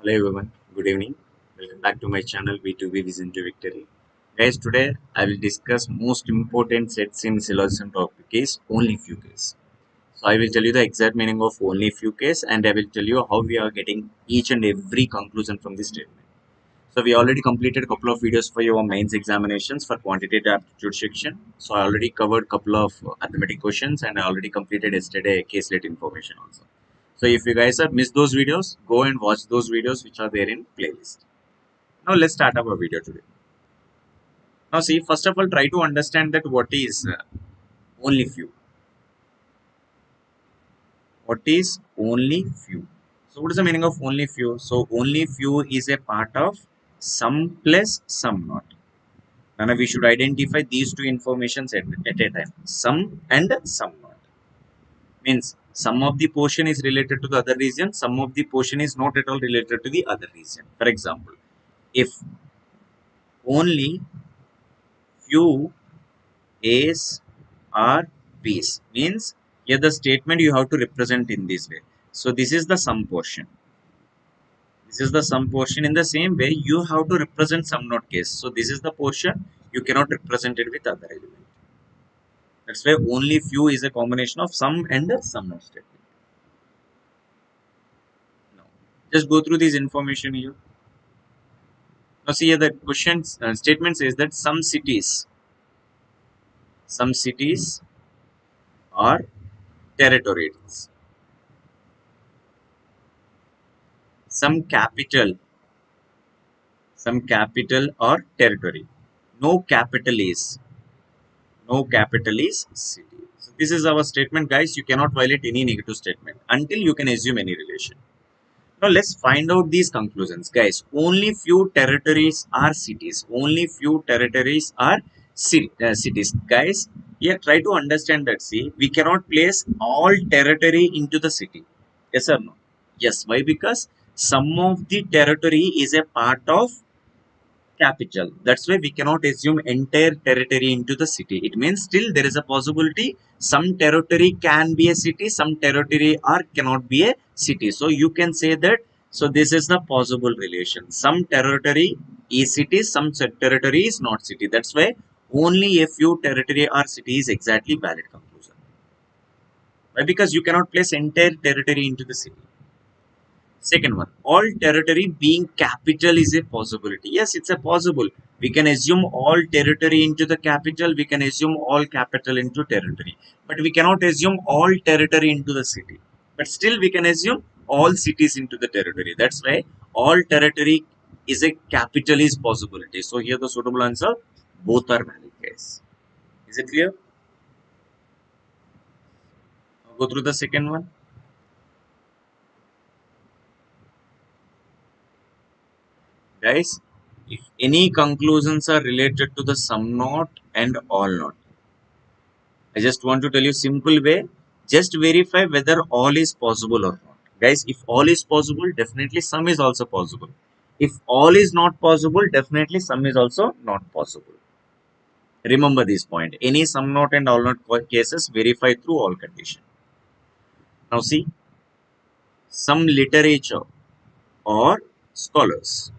Hello everyone, good evening. Welcome back to my channel V2B Vision to Victory. Guys, today I will discuss most important sets in syllogism topic is only few case. So I will tell you the exact meaning of only few case and I will tell you how we are getting each and every conclusion from this statement. So we already completed a couple of videos for your mains examinations for quantitative aptitude section. So I already covered a couple of arithmetic questions and I already completed yesterday case-led information also. So if you guys have missed those videos, go and watch those videos which are there in playlist. Now let's start our video today. Now see, first of all, try to understand that what is only few. What is only few? So what is the meaning of only few? So only few is a part of some plus some not. Now we should identify these two informations at a time. Some and some not. Means some of the portion is related to the other region, some of the portion is not at all related to the other region. For example, if only few A's are B's, means here the statement you have to represent in this way. So this is the sum portion. This is the sum portion. In the same way, you have to represent sum not case. So this is the portion you cannot represent it with other element. That's why only few is a combination of sum and sum not statement. Now, just go through this information here. Now see here the question statement says that some cities are territories. Some capital or territory. No capital is city. So this is our statement, guys. You cannot violate any negative statement until you can assume any relation. Now let's find out these conclusions, guys. Only few territories are cities. Only few territories are cities, guys. Yeah, try to understand that. See, we cannot place all territory into the city. Yes or no? Yes. Why? Because some of the territory is a part of capital. That's why we cannot assume entire territory into the city. It means still there is a possibility some territory can be a city, some territory or cannot be a city. So you can say that. So this is the possible relation. Some territory is city, some territory is not city. That's why only a few territory or city is exactly valid conclusion. Why? Because you cannot place entire territory into the city. Second one, all territory being capital is a possibility. Yes, it's a possible. We can assume all territory into the capital. We can assume all capital into territory. But we cannot assume all territory into the city. But still we can assume all cities into the territory. That's why all territory is a capital is possibility. So here the suitable answer, both are valid case. Is it clear? I'll go through the second one. Guys, if any conclusions are related to the sum not and all not, I just want to tell you simple way, just verify whether all is possible or not. Guys, if all is possible, definitely sum is also possible. If all is not possible, definitely sum is also not possible. Remember this point. Any sum not and all not cases verify through all condition. Now see, some literature or scholars.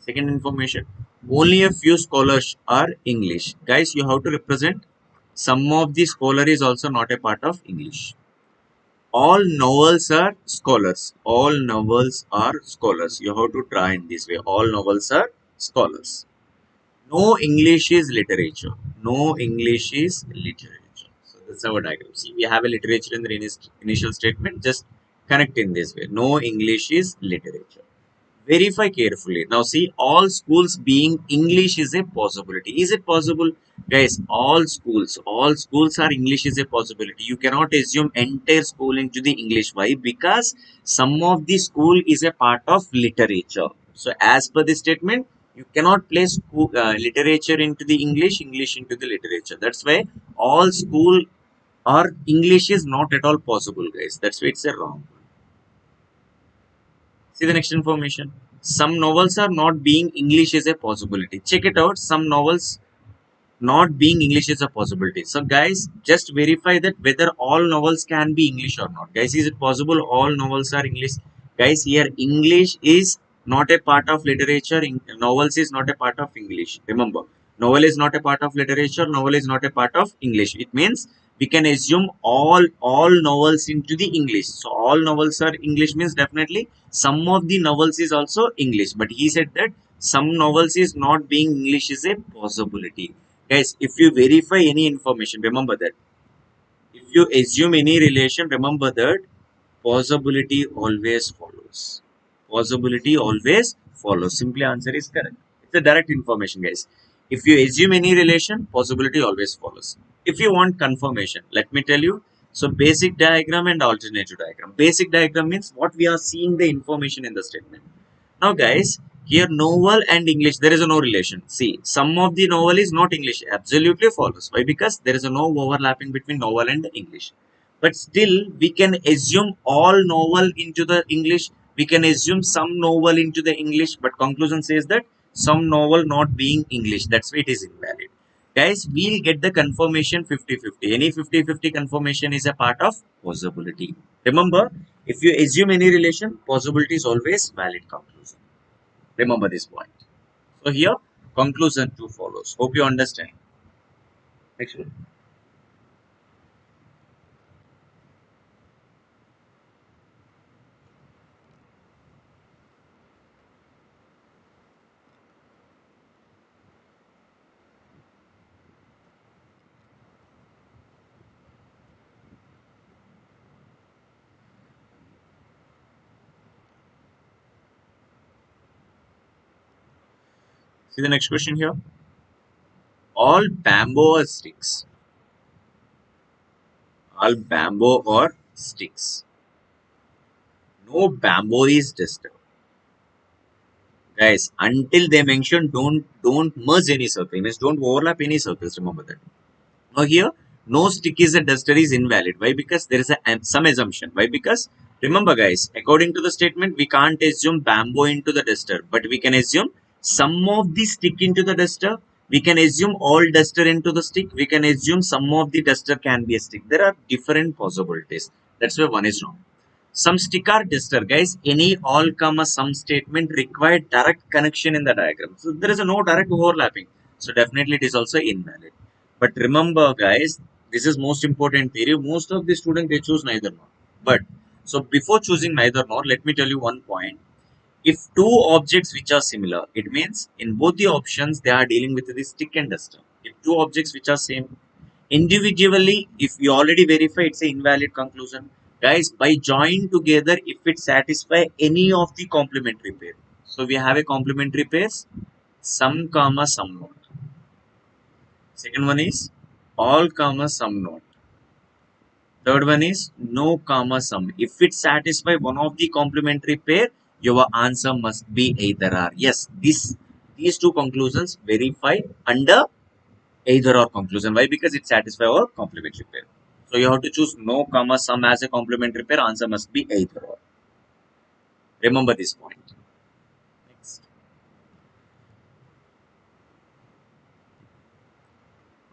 Second information, only a few scholars are English. Guys, you have to represent some of the scholar is also not a part of English. All novels are scholars. All novels are scholars. You have to try in this way. All novels are scholars. No English is literature. No English is literature. So that's our diagram. See, we have a literature in the initial statement. Just connect in this way. No English is literature. Verify carefully. Now see, all schools being English is a possibility. Is it possible? Guys, all schools are English is a possibility. You cannot assume entire school into the English. Why? Because some of the school is a part of literature. So as per the statement, you cannot place school, literature into the English into the literature. That's why all school or English is not at all possible, guys. That's why it's a wrong. See the next information. Some novels are not being English is a possibility. Check it out. Some novels not being English is a possibility. So guys, just verify that whether all novels can be English or not. Guys, is it possible all novels are English? Guys, here English is not a part of literature. Novels is not a part of English. Remember, novel is not a part of literature. Novel is not a part of English. It means we can assume all novels into the English. So all novels are English means definitely some of the novels is also English. But he said that some novels is not being English is a possibility. Guys, if you verify any information, remember that. If you assume any relation, remember that possibility always follows. Possibility always follows. Simply answer is correct. It's a direct information, guys. If you assume any relation, possibility always follows. If you want confirmation, let me tell you. So basic diagram and alternative diagram. Basic diagram means what we are seeing the information in the statement. Now, guys, here novel and English, there is a no relation. See, some of the novel is not English. Absolutely follows. Why? Because there is a no overlapping between novel and English. But still, we can assume all novel into the English. We can assume some novel into the English. But conclusion says that some novel not being English. That's why it is invalid. Guys, we'll get the confirmation 50-50. Any 50-50 confirmation is a part of possibility. Remember, if you assume any relation, possibility is always valid conclusion. Remember this point. So here, conclusion 2 follows. Hope you understand. Next one. See the next question here. All bamboo or sticks. All bamboo or sticks. No bamboo is disturbed. Guys, until they mention don't merge any circle. Means don't overlap any circles. Remember that. Now here, no stick is a duster is invalid. Why? Because there is some assumption. Why? Because remember guys, according to the statement, we can't assume bamboo into the duster, but we can assume some of the stick into the duster. We can assume all duster into the stick. We can assume some of the duster can be a stick. There are different possibilities. That's why one is wrong. Some stick are duster, guys. Any all comma some statement require direct connection in the diagram. So there is a no direct overlapping. So definitely it is also invalid. But remember, guys, this is most important theory. Most of the students they choose neither nor. But so before choosing neither nor, let me tell you one point. If two objects which are similar, it means in both the options they are dealing with the stick and duster. If two objects which are same, individually, if we already verify it's an invalid conclusion. Guys, by join together, if it satisfy any of the complementary pair. So we have a complementary pairs, some comma some not. Second one is all comma some not. Third one is no comma some. If it satisfy one of the complementary pair, your answer must be either or. Yes, these two conclusions verify under either or conclusion. Why? Because it satisfies our complementary pair. So you have to choose no comma some as a complementary pair. Answer must be either or. Remember this point. Next.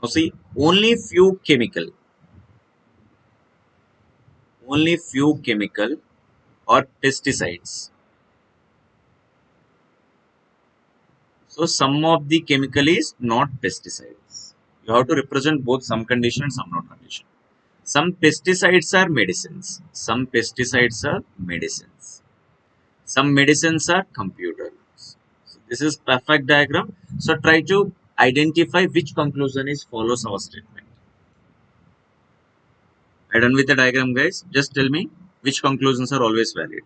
Now see, only few chemical or pesticides. So some of the chemical is not pesticides. You have to represent both some condition and some not condition. Some pesticides are medicines. Some pesticides are medicines. Some medicines are computers. So this is perfect diagram. So try to identify which conclusion is follows our statement. I done with the diagram, guys. Just tell me which conclusions are always valid.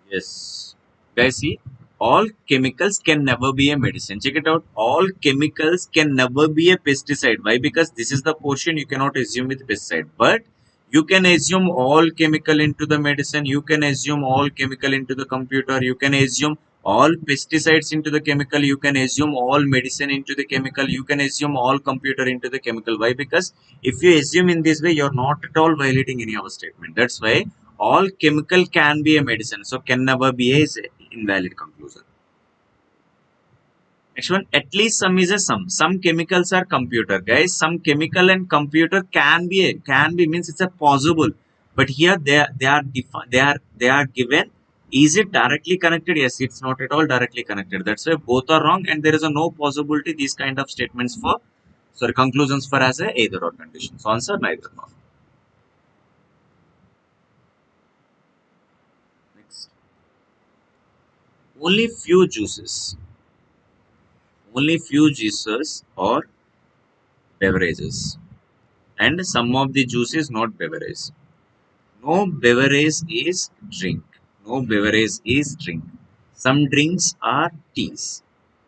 Yes. Guys, see, all chemicals can never be a medicine. Check it out. All chemicals can never be a pesticide. Why? Because this is the portion you cannot assume with pesticide. But you can assume all chemical into the medicine. You can assume all chemical into the computer. You can assume all pesticides into the chemical, you can assume all medicine into the chemical, you can assume all computer into the chemical. Why? Because if you assume in this way, you're not at all violating any of our statement. That's why all chemical can be a medicine, so can never be a invalid conclusion. Next one, at least some is a sum. Some chemicals are computer, guys. Some chemical and computer can be means it's a possible. But here they are given. Is it directly connected? Yes, it's not at all directly connected. That's why both are wrong, and there is a no possibility these kind of statements for conclusions for as a either or condition. So answer neither nor. Next, only few juices, only few juices or beverages, and some of the juice is not beverage. No beverage is drink. No beverage is drink. Some drinks are teas.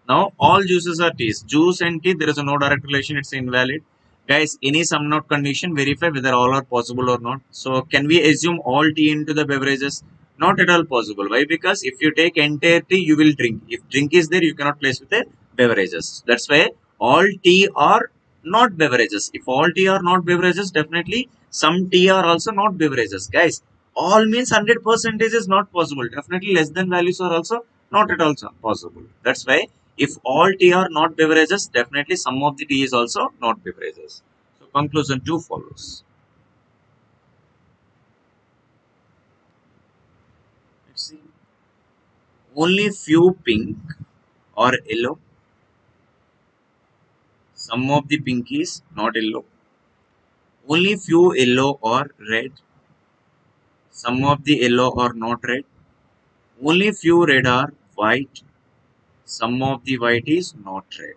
Now all juices are teas. Juice and tea, there is a no direct relation. It's invalid. Guys, any sum not condition, verify whether all are possible or not. So can we assume all tea into the beverages? Not at all possible. Why? Because if you take entire tea, you will drink. If drink is there, you cannot place with the beverages. That's why all tea are not beverages. If all tea are not beverages, definitely some tea are also not beverages. Guys, all means 100% is not possible. Definitely less than values are also not at all possible. That's why if all tea are not beverages, definitely some of the tea is also not beverages. So conclusion 2 follows. Let's see. Only few pink or yellow. Some of the pink is not yellow. Only few yellow or red. Some of the yellow are not red. Only few red are white. Some of the white is not red.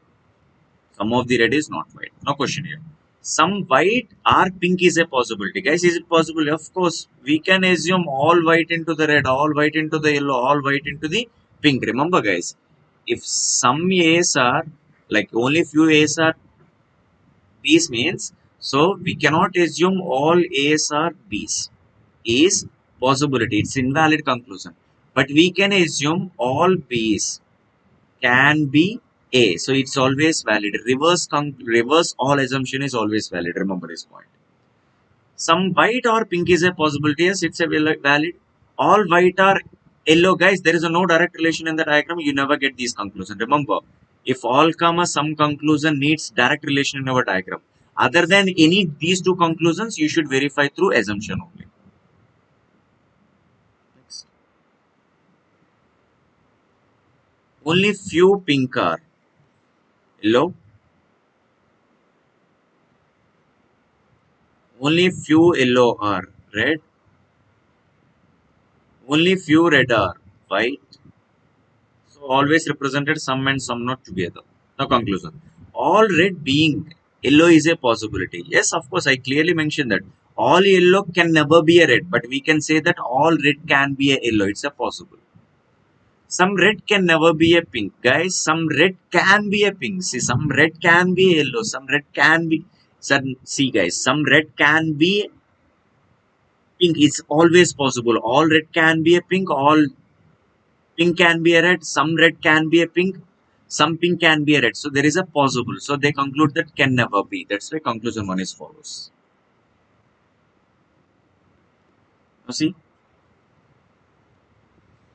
Some of the red is not white. No question here. Some white or pink is a possibility. Guys, is it possible? Of course, we can assume all white into the red, all white into the yellow, all white into the pink. Remember, guys, if some A's are like only few A's are B's means, so we cannot assume all A's are B's. Is possibility. It's invalid conclusion. But we can assume all B's can be A. So it's always valid. Reverse all assumption is always valid. Remember this point. Some white or pink is a possibility. Yes, it's a valid. All white or yellow, guys. There is a no direct relation in the diagram. You never get these conclusions. Remember, if all comma some conclusion needs direct relation in our diagram. Other than any these two conclusions, you should verify through assumption only. Next. Only few pink are yellow. Only few yellow are red. Only few red are white. So always represented some and some not together. Now conclusion. All red being yellow is a possibility. Yes, of course, I clearly mentioned that. All yellow can never be a red, but we can say that all red can be a yellow. It's a possible. Some red can never be a pink. Guys, some red can be a pink. See, some red can be a yellow. Some red can be. See, guys, some red can be pink. It's always possible. All red can be a pink. All pink can be a red, some red can be a pink, some pink can be a red. So there is a possible. So they conclude that can never be. That's why conclusion 1 is follows. Now see,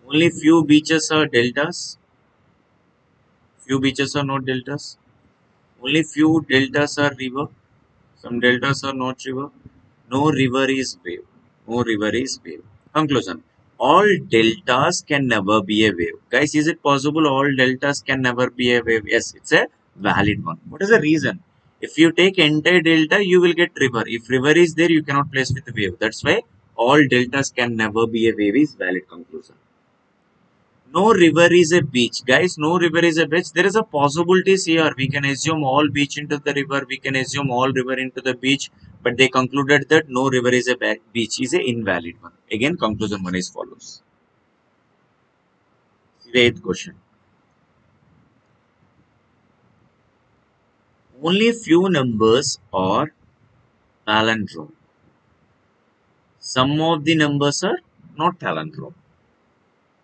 only few beaches are deltas, few beaches are not deltas. Only few deltas are river, some deltas are not river. No river is wave. No river is wave. Conclusion. All deltas can never be a wave. Guys, is it possible all deltas can never be a wave? Yes, it's a valid one. What is the reason? If you take entire delta, you will get river. If river is there, you cannot place with the wave. That's why all deltas can never be a wave is valid conclusion. No river is a beach. Guys, no river is a beach. There is a possibilities here. We can assume all beach into the river. We can assume all river into the beach. But they concluded that no river is a beach is a invalid one. Again, conclusion 1 is follows. See the 8th question. Only few numbers are palindrome. Some of the numbers are not palindrome.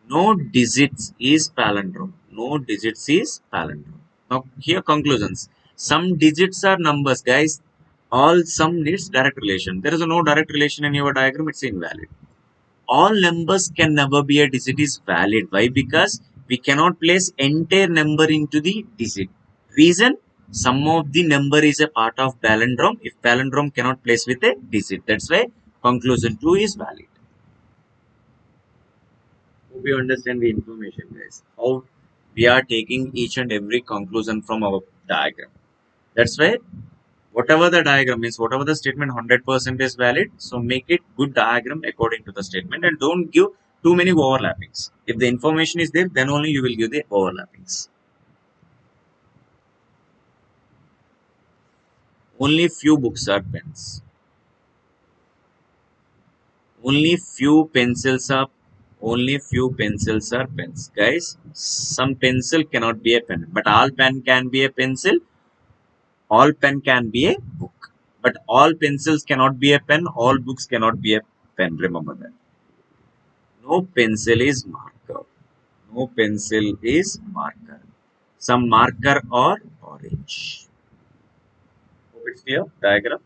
No digits is palindrome. No digits is palindrome. Now here conclusions. Some digits are numbers, guys. All sum needs direct relation. There is no direct relation in your diagram. It's invalid. All numbers can never be a digit is valid. Why? Because we cannot place entire number into the digit. Reason? Sum of the number is a part of palindrome. If palindrome cannot place with a digit, that's why conclusion 2 is valid. Hope you understand the information, guys. How we are taking each and every conclusion from our diagram. That's why whatever the diagram means, whatever the statement 100% is valid, so make it good diagram according to the statement and don't give too many overlappings. If the information is there, then only you will give the overlappings. Only few books are pens. Only few pencils are pens. Guys, some pencil cannot be a pen, but all pen can be a pencil. All pen can be a book, but all pencils cannot be a pen. All books cannot be a pen. Remember that. No pencil is marker. No pencil is marker. Some marker or orange. Hope it's clear. Diagram.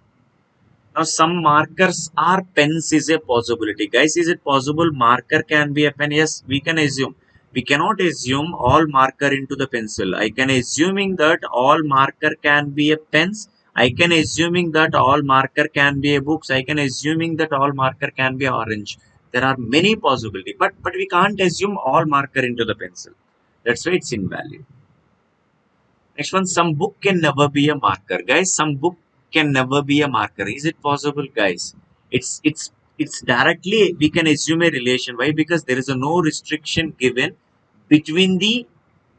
Now some markers are pens is a possibility. Guys, is it possible marker can be a pen? Yes, we can assume. We cannot assume all marker into the pencil. I can assuming that all marker can be a pens. I can assuming that all marker can be a books. I can assuming that all marker can be orange. There are many possibility, but we can't assume all marker into the pencil. That's why it's invalid. Next one, some book can never be a marker, guys. Some book can never be a marker. Is it possible, guys? It's directly we can assume a relation. Why? Because there is a no restriction given between the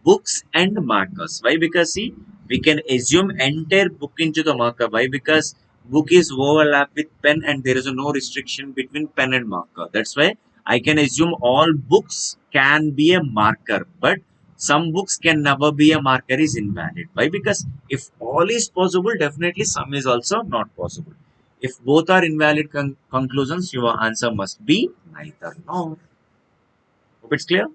books and markers. Why? Because see, we can assume entire book into the marker. Why? Because book is overlap with pen and there is a no restriction between pen and marker. That's why I can assume all books can be a marker, but some books can never be a marker is invalid. Why? Because if all is possible, definitely some is also not possible. If both are invalid conclusions, your answer must be neither nor. Hope it's clear.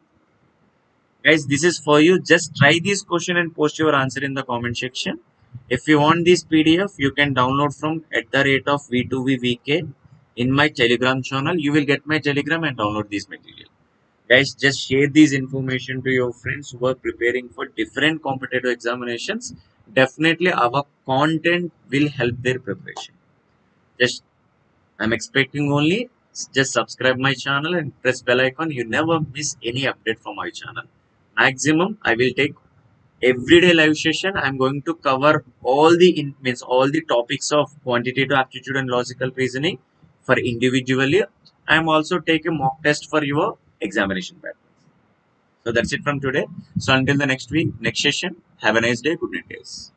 Guys, this is for you. Just try this question and post your answer in the comment section. If you want this PDF, you can download from at the rate of V2VVK in my Telegram channel. You will get my Telegram and download this material. Guys, just share this information to your friends who are preparing for different competitive examinations. Definitely, our content will help their preparation. Just I'm expecting only just subscribe my channel and press bell icon. You never miss any update from my channel. Maximum, I will take everyday live session. I'm going to cover all the means all the topics of quantitative aptitude and logical reasoning for individually. I'm also take a mock test for your examination pattern. So that's it from today. So until the next week, next session. Have a nice day. Good night, guys.